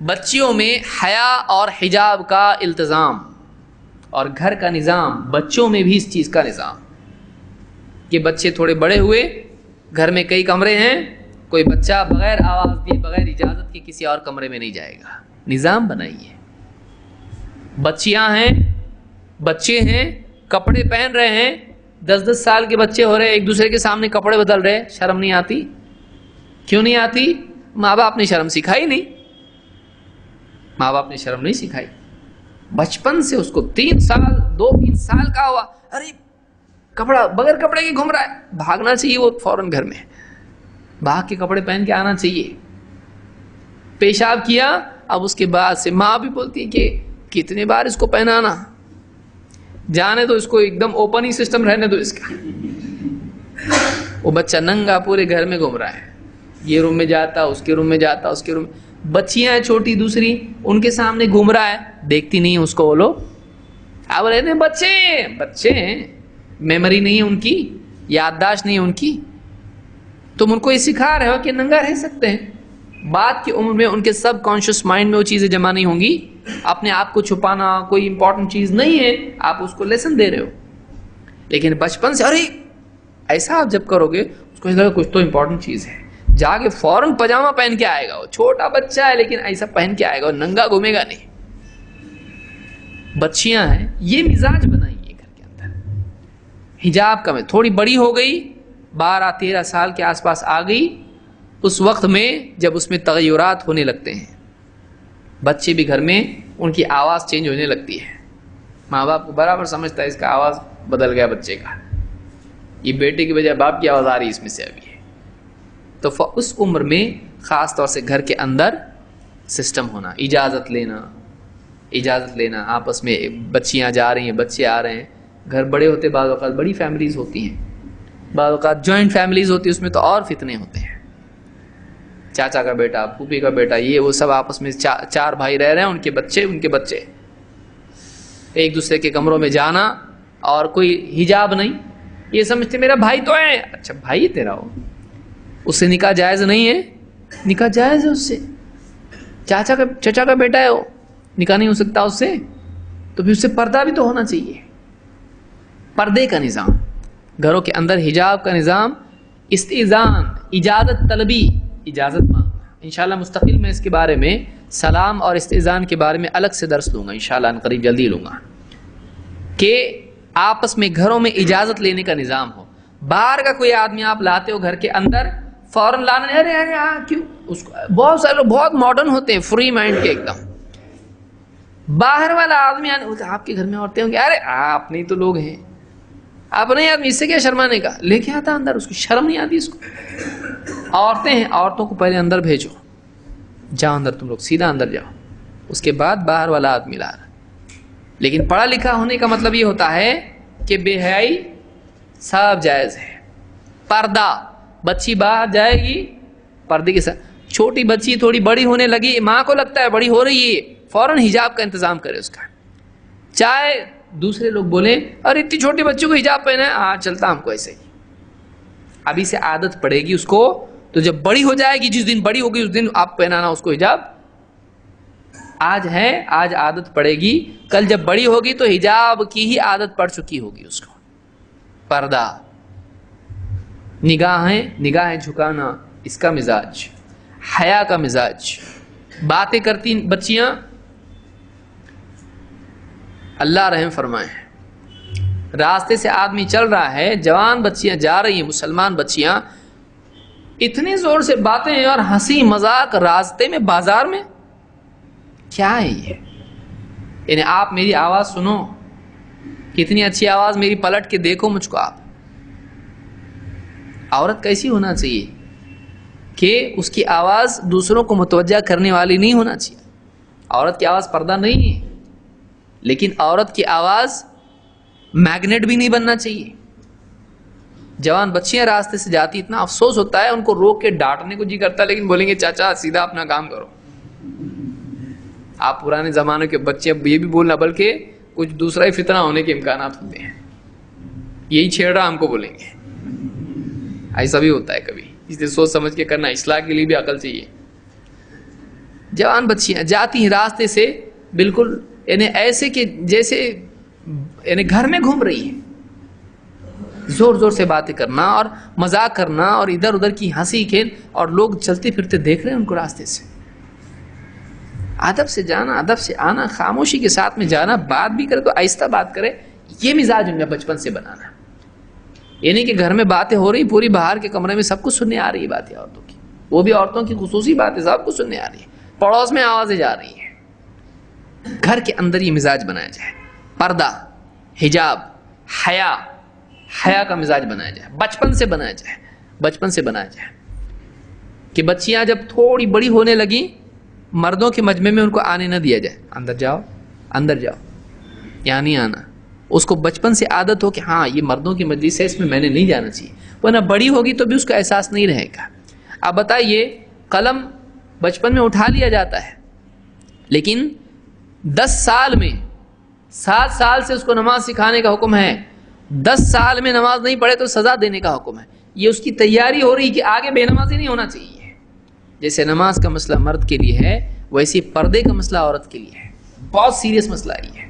بچیوں میں حیا اور حجاب کا التزام اور گھر کا نظام، بچوں میں بھی اس چیز کا نظام کہ بچے تھوڑے بڑے ہوئے، گھر میں کئی کمرے ہیں، کوئی بچہ بغیر آواز دیے بغیر اجازت کے کسی اور کمرے میں نہیں جائے گا. نظام بنائیے. بچیاں ہیں، بچے ہیں، کپڑے پہن رہے ہیں، 10 سال کے بچے ہو رہے، ایک دوسرے کے سامنے کپڑے بدل رہے، شرم نہیں آتی؟ کیوں نہیں آتی؟ ماں باپ نے شرم سکھائی نہیں. ماں باپ نے شرم نہیں سکھائی. بچپن سے اس کو 3 سال 2-3 سال کا ہوا، ارے کپڑا بغیر کپڑے کے گھوم رہا ہے، بھاگنا چاہیے وہ فوراً گھر میں بھاگ کے کپڑے پہن کے آنا چاہیے. پیشاب کیا، اب اس کے بعد سے ماں بھی بولتی ہے کہ کتنے بار اس کو پہنانا، جانے تو اس کو ایک دم اوپن ہی سسٹم رہنے دو اس کا. وہ بچہ ننگا پورے گھر میں گھوم رہا ہے، یہ روم میں جاتا، اس کے روم میں جاتا، اس کے روم. بچیاں ہیں چھوٹی دوسری، ان کے سامنے گھوم رہا ہے، دیکھتی نہیں اس کو وہ لوگ. اب رہتے ہیں بچے ہیں، میموری نہیں ہے ان کی، یادداشت نہیں ہے ان کی. تم ان کو یہ سکھا رہے ہو کہ ننگا رہ سکتے ہیں. بعد کی عمر میں ان کے سب کانشیس مائنڈ میں وہ چیزیں جمع نہیں ہوں گی. اپنے آپ کو چھپانا کوئی امپورٹنٹ چیز نہیں ہے، آپ اس کو لیسن دے رہے ہو. لیکن بچپن سے ارے ایسا آپ جب کرو گے اس کو لگے کچھ تو امپورٹنٹ چیز ہے، جا کے فوراً پاجامہ پہن کے آئے گا. وہ چھوٹا بچہ ہے لیکن ایسا پہن کے آئے گا، ننگا گھومے گا نہیں. بچیاں ہیں، یہ مزاج بنائیے گھر کے اندر. حجاب کا میں تھوڑی بڑی ہو گئی، 12-13 سال کے آس پاس آ گئی، اس وقت میں جب اس میں تغیرات ہونے لگتے ہیں، بچے بھی گھر میں ان کی آواز چینج ہونے لگتی ہے. ماں باپ کو برابر سمجھتا ہے اس کا آواز بدل گیا بچے کا، یہ بیٹے کی بجائے باپ کی آواز آ رہی ہے اس میں سے ابھی. تو اس عمر میں خاص طور سے گھر کے اندر سسٹم ہونا، اجازت لینا آپس میں. بچیاں جا رہی ہیں، بچے آ رہے ہیں. گھر بڑے ہوتے، بعض اوقات بڑی فیملیز ہوتی ہیں، بعض اوقات جوائنٹ فیملیز ہوتی ہیں، اس میں تو اور فتنے ہوتے ہیں. چاچا کا بیٹا، پھوپھی کا بیٹا، یہ وہ سب آپس میں 4 بھائی رہ رہے ہیں، ان کے بچے ایک دوسرے کے کمروں میں جانا، اور کوئی حجاب نہیں. یہ سمجھتے میرا بھائی تو ہے. اچھا بھائی تیرا ہو، اس سے نکاح جائز نہیں ہے؟ نکاح جائز ہے اس سے. چچا کا بیٹا ہے، وہ نکاح نہیں ہو سکتا اس سے؟ تو پھر اس سے پردہ بھی تو ہونا چاہیے. پردے کا نظام گھروں کے اندر، حجاب کا نظام، استئذان، اجازت طلبی، اجازت مانگنا. انشاءاللہ مستقل میں اس کے بارے میں، سلام اور استئذان کے بارے میں الگ سے درس لوں گا انشاءاللہ، قریب جلدی لوں گا، کہ آپس میں گھروں میں اجازت لینے کا نظام ہو. باہر کا کوئی آدمی آپ لاتے ہو گھر کے اندر، فوراً لانا، ارے کیوں اس کو. بہت سارے لوگ بہت ماڈرن ہوتے ہیں، فری مائنڈ کے ایک دم. باہر والا آدمی آپ کے گھر میں عورتیں ہوں گی، ارے آپ نہیں تو لوگ ہیں، آپ نہیں آدمی، اس سے کیا شرمانے کا. لے کے آتا اندر، اس کو شرم نہیں آتی. اس کو عورتیں ہیں، عورتوں کو پہلے اندر بھیجو، جاؤ اندر، تم لوگ سیدھا اندر جاؤ، اس کے بعد باہر والا آدمی لا رہا. لیکن پڑھا لکھا ہونے کا مطلب یہ ہوتا ہے کہ بے حیائی سب جائز ہے. پردہ، بچی باہر جائے گی پردے کے ساتھ. چھوٹی بچی تھوڑی بڑی ہونے لگی، ماں کو لگتا ہے بڑی ہو رہی ہے، فوراً حجاب کا انتظام کرے اس کا. چاہے دوسرے لوگ بولیں ارے اتنی چھوٹی بچوں کو حجاب پہنا ہے، ہاں چلتا ہم کو ایسے ہی. ابھی سے عادت پڑے گی اس کو، تو جب بڑی ہو جائے گی، جس دن بڑی ہوگی اس دن آپ پہنانا اس کو حجاب. آج ہے، آج عادت پڑے گی، کل جب بڑی ہوگی تو حجاب کی ہی عادت پڑ چکی ہوگی اس کو. پردہ، نگاہیں جھکانا، اس کا مزاج، حیا کا مزاج. باتیں کرتی بچیاں، اللہ رحم فرمائے. راستے سے آدمی چل رہا ہے، جوان بچیاں جا رہی ہیں، مسلمان بچیاں، اتنے زور سے باتیں اور ہنسی مذاق راستے میں، بازار میں. کیا ہے یہ؟ یعنی آپ میری آواز سنو، کتنی اچھی آواز میری، پلٹ کے دیکھو مجھ کو. آپ عورت کیسی ہونا چاہیے کہ اس کی آواز دوسروں کو متوجہ کرنے والی نہیں ہونا چاہیے. عورت کی آواز پردہ نہیں ہے، لیکن عورت کی آواز میگنیٹ بھی نہیں بننا چاہیے. جوان بچیاں راستے سے جاتی، اتنا افسوس ہوتا ہے، ان کو روک کے ڈانٹنے کو جی کرتا ہے، لیکن بولیں گے چاچا سیدھا اپنا کام کرو. آپ پرانے زمانے کے بچے اب یہ بھی بولنا، بلکہ کچھ دوسرا ہی فتنہ ہونے کے امکانات ہوتے ہیں. یہی چھیڑ رہا ہم کو بولیں گے، ایسا بھی ہوتا ہے کبھی. اس لیے سوچ سمجھ کے کرنا، اصلاح کے لیے بھی عقل چاہیے. جوان بچیاں جاتی ہیں راستے سے بالکل یعنی ایسے کہ جیسے یعنی گھر میں گھوم رہی ہیں، زور زور سے باتیں کرنا اور مذاق کرنا اور ادھر ادھر کی ہنسی کھیل، اور لوگ چلتے پھرتے دیکھ رہے ہیں ان کو راستے سے۔ ادب سے جانا، ادب سے آنا، خاموشی کے ساتھ میں جانا، بات بھی کرے تو آہستہ بات کرے، یہ مزاج ان میں بچپن سے بنانا۔ یعنی کہ گھر میں باتیں ہو رہی، پوری باہر کے کمرے میں سب کچھ سننے آ رہی ہے باتیں عورتوں کی، وہ بھی عورتوں کی خصوصی باتیں سب کچھ سننے آ رہی ہے، پڑوس میں آوازیں جا رہی ہیں۔ گھر کے اندر یہ مزاج بنایا جائے، پردہ، حجاب، حیا کا مزاج بنایا جائے، بچپن سے بنایا جائے، بچپن سے بنایا جائے کہ بچیاں جب تھوڑی بڑی ہونے لگیں مردوں کے مجمع میں ان کو آنے نہ دیا جائے، اندر جاؤ اندر جاؤ، یہاں نہیں آنا۔ اس کو بچپن سے عادت ہو کہ ہاں یہ مردوں کی مجلس ہے، اس میں میں نے نہیں جانا چاہیے، ورنہ بڑی ہوگی تو بھی اس کا احساس نہیں رہے گا۔ اب بتائیے، قلم بچپن میں اٹھا لیا جاتا ہے، لیکن 10 سال میں 7 سال سے اس کو نماز سکھانے کا حکم ہے، 10 سال میں نماز نہیں پڑھے تو سزا دینے کا حکم ہے۔ یہ اس کی تیاری ہو رہی کہ آگے بے نمازی نہیں ہونا چاہیے۔ جیسے نماز کا مسئلہ مرد کے لیے ہے، ویسے پردے کا مسئلہ عورت کے لیے ہے، بہت سیریس مسئلہ یہ ہے۔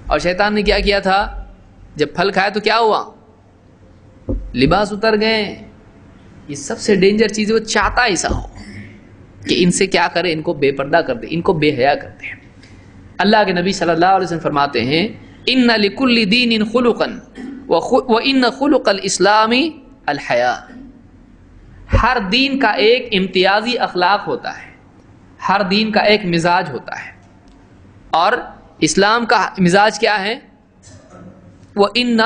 اور شیطان نے کیا کیا تھا، جب پھل کھایا تو کیا ہوا، لباس اتر گئے۔ یہ سب سے ڈینجر چیز ہے، وہ چاہتا ایسا ہو کہ ان سے کیا کرے، ان کو بے پردہ کر دے، ان کو بے حیا کر دے۔ اللہ کے نبی صلی اللہ علیہ وسلم فرماتے ہیں، ان لکل دین خلقا وان خلق الاسلام الحیا۔ ہر دین کا ایک امتیازی اخلاق ہوتا ہے، ہر دین کا ایک مزاج ہوتا ہے، اور اسلام کا مزاج کیا ہے، وان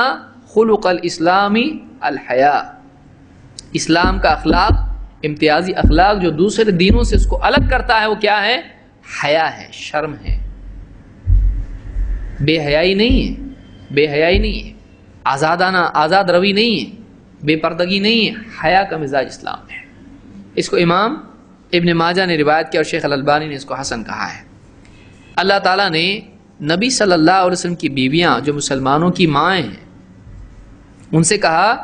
خلق الاسلام الحیا۔ اسلام کا اخلاق، امتیازی اخلاق جو دوسرے دینوں سے اس کو الگ کرتا ہے، وہ کیا ہے، حیا ہے، شرم ہے، بے حیائی نہیں ہے، بے حیائی نہیں ہے، آزاد روی نہیں ہے، بے پردگی نہیں ہے، حیا کا مزاج اسلام ہے۔ اس کو امام ابن ماجہ نے روایت کیا اور شیخ الالبانی نے اس کو حسن کہا ہے۔ اللہ تعالیٰ نے نبی صلی اللہ علیہ وسلم کی بیویاں جو مسلمانوں کی مائیں ہیں ان سے کہا،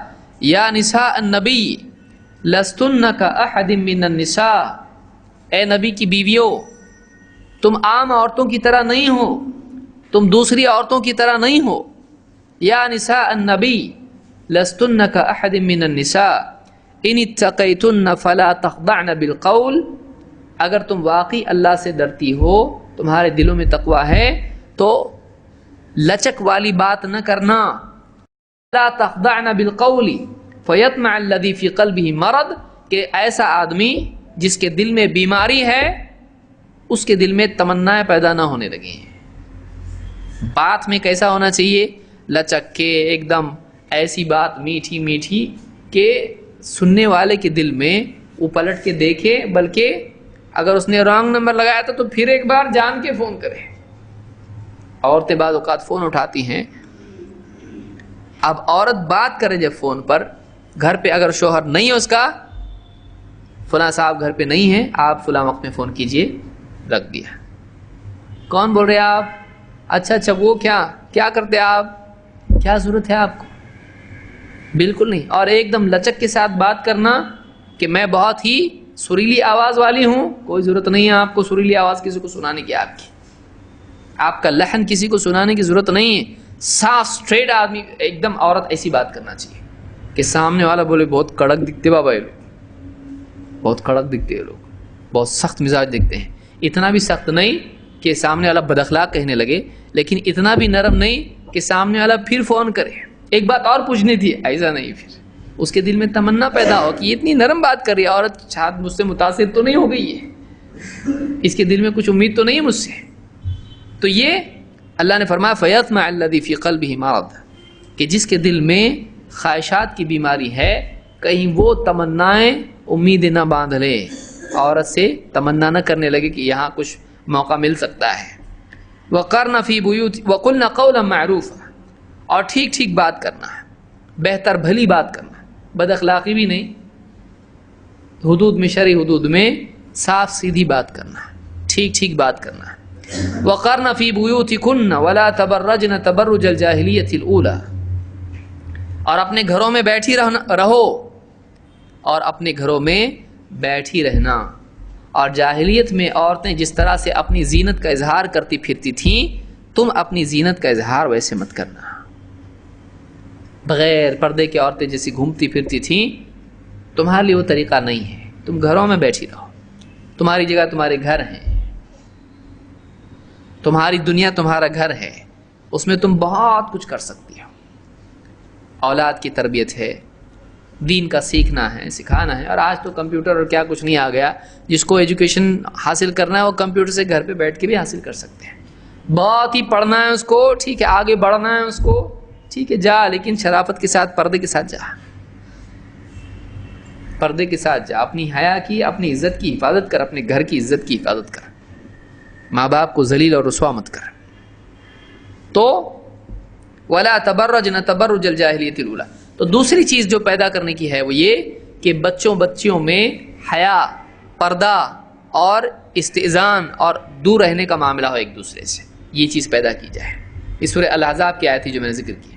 یا نساء النبی لستن کاحد من النساء، اے نبی کی بیویوں تم عام عورتوں کی طرح نہیں ہو، تم دوسری عورتوں کی طرح نہیں ہو۔ یا نساء النبی لستن کاحد من النساء ان اتقیتن فلا تخضعن بالقول، اگر تم واقعی اللہ سے ڈرتی ہو، تمہارے دلوں میں تقوی ہے، تو لچک والی بات نہ کرنا، لا تخضعن بالقول فیطمع الذی فی قلبہ مرض، کہ ایسا آدمی جس کے دل میں بیماری ہے اس کے دل میں تمنائیں پیدا نہ ہونے لگیں۔ بات میں کیسا ہونا چاہیے، لچک کے ایک دم ایسی بات میٹھی میٹھی کہ سننے والے کے دل میں وہ پلٹ کے دیکھے، بلکہ اگر اس نے رانگ نمبر لگایا تھا تو پھر ایک بار جان کے فون کرے۔ عورتیں بعض اوقات فون اٹھاتی ہیں، اب عورت بات کرے جب فون پر، گھر پہ اگر شوہر نہیں ہے اس کا، فلاں صاحب گھر پہ نہیں ہے، آپ فلاں وقت میں فون کیجئے، رکھ دیا۔ کون بول رہے آپ، اچھا وہ کیا کرتے آپ، کیا ضرورت ہے آپ کو، بالکل نہیں۔ اور ایک دم لچک کے ساتھ بات کرنا کہ میں بہت ہی سریلی آواز والی ہوں، کوئی ضرورت نہیں ہے آپ کو سریلی آواز کسی کو سنانے کی، آپ کا لحن کسی کو سنانے کی ضرورت نہیں ہے۔ صاف سٹریٹ آدمی ایک دم عورت ایسی بات کرنا چاہیے کہ سامنے والا بولے بہت کڑک دکھتے بابا یہ لوگ، بہت کڑک دکھتے یہ لوگ، بہت سخت مزاج دکھتے ہیں۔ اتنا بھی سخت نہیں کہ سامنے والا بد اخلاق کہنے لگے، لیکن اتنا بھی نرم نہیں کہ سامنے والا پھر فون کرے، ایک بات اور پوچھنی تھی، ایسا نہیں، پھر اس کے دل میں تمنا پیدا ہو کہ یہ اتنی نرم بات کر رہی ہے عورت، شاید مجھ سے متاثر تو نہیں ہو گئی ہے، اس کے دل میں کچھ امید تو نہیں ہے مجھ سے۔ تو یہ اللہ نے فرمایا فیطمع الذی فی قلبہ مرض، کہ جس کے دل میں خواہشات کی بیماری ہے، کہیں وہ تمنائیں امیدیں نہ باندھ لے، عورت سے تمنا نہ کرنے لگے کہ یہاں کچھ موقع مل سکتا ہے۔ وقرن فی بیوت وقلن قولا معروفا، اور ٹھیک ٹھیک بات کرنا ہے، بہتر بھلی بات کرنا، بد اخلاقی بھی نہیں، حدود میں، شرعی حدود میں صاف سیدھی بات کرنا، ٹھیک ٹھیک بات کرنا ہے۔ وقرن فی بیوتکن ولا تبرجن تبرج الجاہلیۃ الاولی، اور اپنے گھروں میں بیٹھی رہو، اور اپنے گھروں میں بیٹھی رہنا، اور جاہلیت میں عورتیں جس طرح سے اپنی زینت کا اظہار کرتی پھرتی تھیں، تم اپنی زینت کا اظہار ویسے مت کرنا۔ بغیر پردے کی عورتیں جیسی گھومتی پھرتی تھیں، تمہارے لیے وہ طریقہ نہیں ہے۔ تم گھروں میں بیٹھی رہو، تمہاری جگہ تمہارے گھر ہیں، تمہاری دنیا تمہارا گھر ہے، اس میں تم بہت کچھ کر سکتی ہو۔ اولاد کی تربیت ہے، دین کا سیکھنا ہے، سکھانا ہے، اور آج تو کمپیوٹر اور کیا کچھ نہیں آ گیا، جس کو ایجوکیشن حاصل کرنا ہے وہ کمپیوٹر سے گھر پہ بیٹھ کے بھی حاصل کر سکتے ہیں۔ بہت ہی پڑھنا ہے اس کو، ٹھیک ہے، آگے بڑھنا ہے اس کو، ٹھیک ہے، جا، لیکن شرافت کے ساتھ، پردے کے ساتھ جا، پردے کے ساتھ جا، اپنی حیا کی، اپنی عزت کی حفاظت کر، اپنے گھر کی عزت کی حفاظت کر، ماں باپ کو ذلیل اور رسوا مت کر۔ تو وَلَا تَبَرَّجْنَ تَبَرُّجَ الْجَاهِلِيَّةِ الْأُولَىٰ، تو دوسری چیز جو پیدا کرنے کی ہے وہ یہ کہ بچیوں میں حیا، پردہ اور استئذان اور دور رہنے کا معاملہ ہو ایک دوسرے سے، یہ چیز پیدا کی جائے۔ اس سورہ الاحزاب کی آیت جو میں نے ذکر کی۔